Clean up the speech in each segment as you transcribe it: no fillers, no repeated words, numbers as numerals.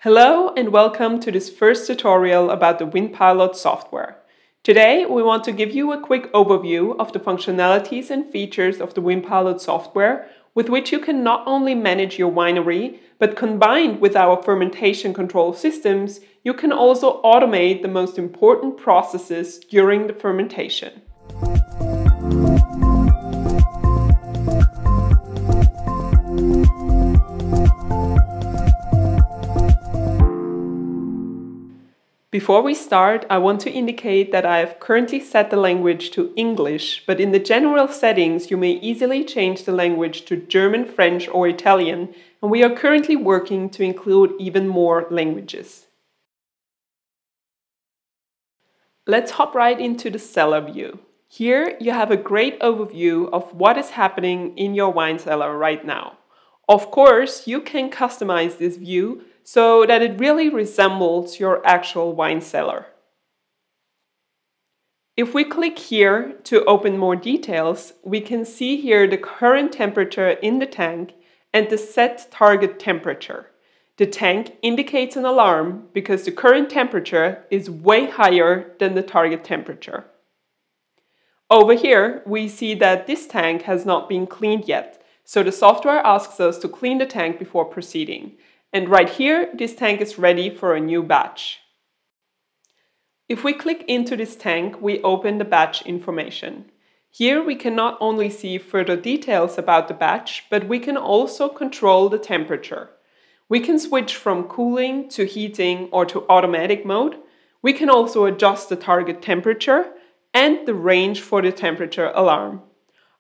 Hello and welcome to this first tutorial about the VinPilot software. Today we want to give you a quick overview of the functionalities and features of the VinPilot software with which you can not only manage your winery, but combined with our fermentation control systems, you can also automate the most important processes during the fermentation. Before we start, I want to indicate that I have currently set the language to English, but in the general settings you may easily change the language to German, French or Italian, and we are currently working to include even more languages. Let's hop right into the cellar view. Here you have a great overview of what is happening in your wine cellar right now. Of course, you can customize this view so that it really resembles your actual wine cellar. If we click here to open more details, we can see here the current temperature in the tank and the set target temperature. The tank indicates an alarm because the current temperature is way higher than the target temperature. Over here, we see that this tank has not been cleaned yet, so the software asks us to clean the tank before proceeding. And right here, this tank is ready for a new batch. If we click into this tank, we open the batch information. Here we can not only see further details about the batch, but we can also control the temperature. We can switch from cooling to heating or to automatic mode. We can also adjust the target temperature and the range for the temperature alarm.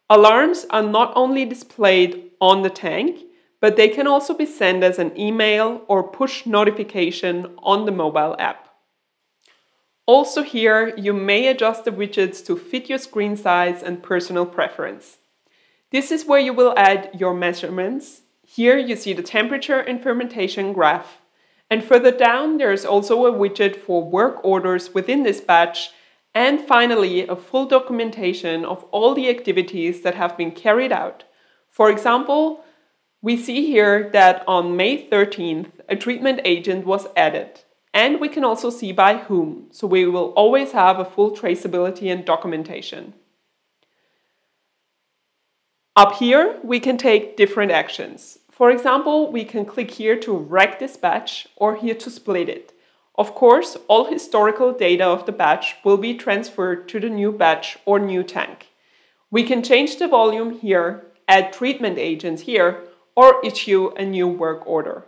Alarms are not only displayed on the tank, but they can also be sent as an email or push notification on the mobile app. Also here, you may adjust the widgets to fit your screen size and personal preference. This is where you will add your measurements. Here you see the temperature and fermentation graph. And further down, there is also a widget for work orders within this batch. And finally, a full documentation of all the activities that have been carried out. For example, we see here that on May 13th, a treatment agent was added. And we can also see by whom, so we will always have a full traceability and documentation. Up here, we can take different actions. For example, we can click here to rack this batch or here to split it. Of course, all historical data of the batch will be transferred to the new batch or new tank. We can change the volume here, add treatment agents here, or issue a new work order.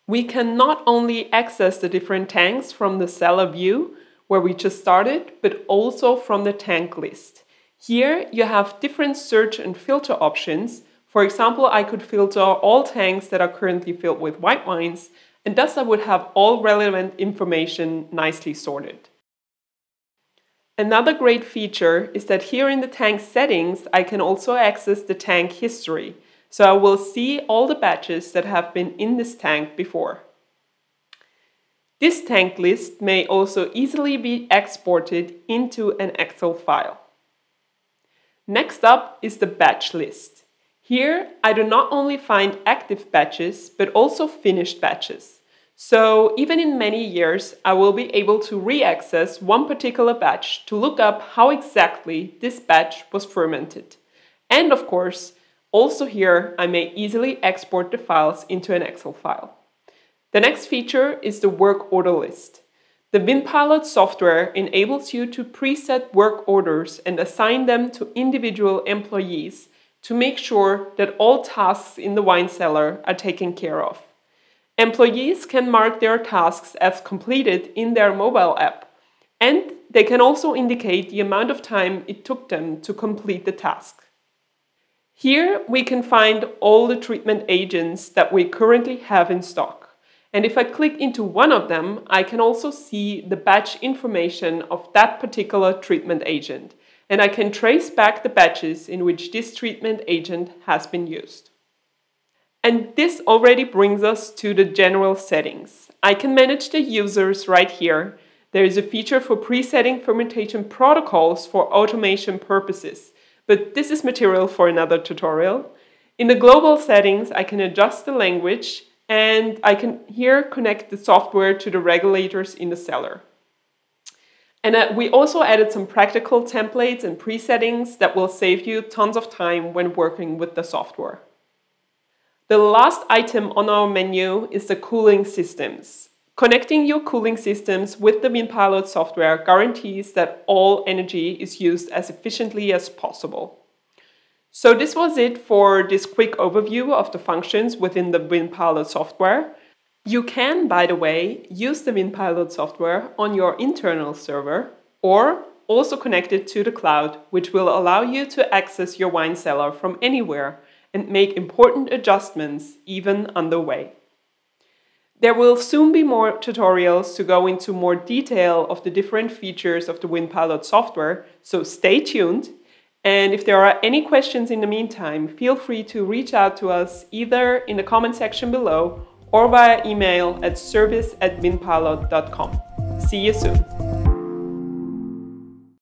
We can not only access the different tanks from the cellar view, where we just started, but also from the tank list. Here you have different search and filter options. For example, I could filter all tanks that are currently filled with white wines, and thus I would have all relevant information nicely sorted. Another great feature is that here in the tank settings, I can also access the tank history. So I will see all the batches that have been in this tank before. This tank list may also easily be exported into an Excel file. Next up is the batch list. Here I do not only find active batches, but also finished batches. So even in many years, I will be able to re-access one particular batch to look up how exactly this batch was fermented. And of course, also here I may easily export the files into an Excel file. The next feature is the work order list. The VinPilot software enables you to preset work orders and assign them to individual employees to make sure that all tasks in the wine cellar are taken care of. Employees can mark their tasks as completed in their mobile app, and they can also indicate the amount of time it took them to complete the task. Here we can find all the treatment agents that we currently have in stock. And if I click into one of them, I can also see the batch information of that particular treatment agent. And I can trace back the batches in which this treatment agent has been used. And this already brings us to the general settings. I can manage the users right here. There is a feature for presetting fermentation protocols for automation purposes, but this is material for another tutorial. In the global settings, I can adjust the language, and I can here connect the software to the regulators in the cellar. And we also added some practical templates and presettings that will save you tons of time when working with the software. The last item on our menu is the cooling systems. Connecting your cooling systems with the VinPilot software guarantees that all energy is used as efficiently as possible. So this was it for this quick overview of the functions within the VinPilot software. You can, by the way, use the VinPilot software on your internal server or also connect it to the cloud, which will allow you to access your wine cellar from anywhere and make important adjustments even underway. There will soon be more tutorials to go into more detail of the different features of the VinPilot software, so stay tuned. And if there are any questions in the meantime, feel free to reach out to us either in the comment section below or via email at service@vinpilot.com. See you soon.